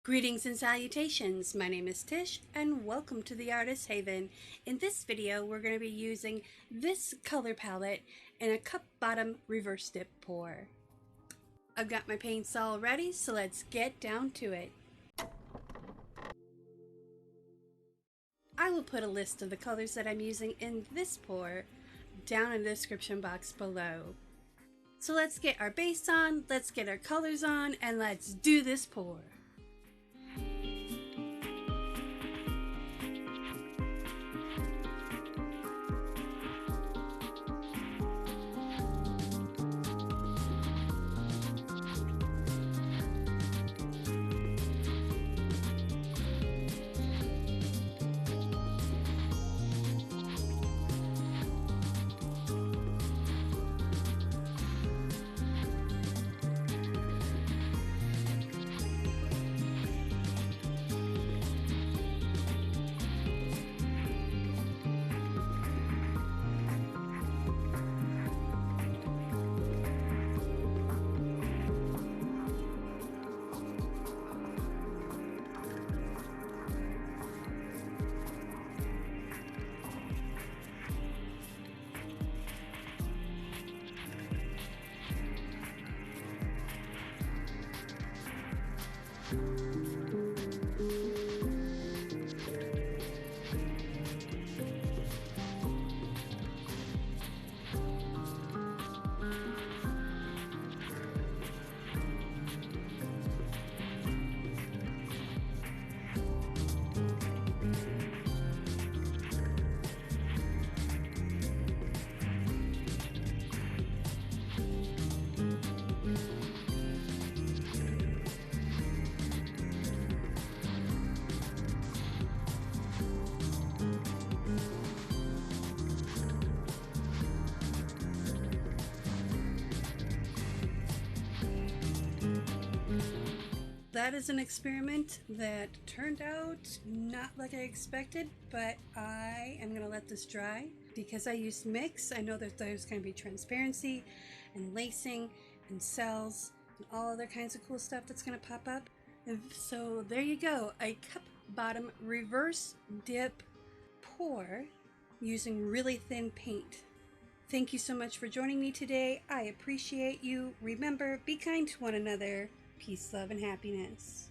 Greetings and salutations, my name is Tish and welcome to the Artist Haven. In this video we're going to be using this color palette in a cup bottom reverse dip pour. I've got my paints all ready, so let's get down to it. I will put a list of the colors that I'm using in this pour down in the description box below. So let's get our base on, let's get our colors on, and let's do this pour. That is an experiment that turned out not like I expected, but I am going to let this dry. Because I used mix, I know that there's going to be transparency and lacing and cells and all other kinds of cool stuff that's going to pop up. And so there you go, a cup bottom reverse dip pour using really thin paint. Thank you so much for joining me today. I appreciate you. Remember, be kind to one another. Peace, love, and happiness.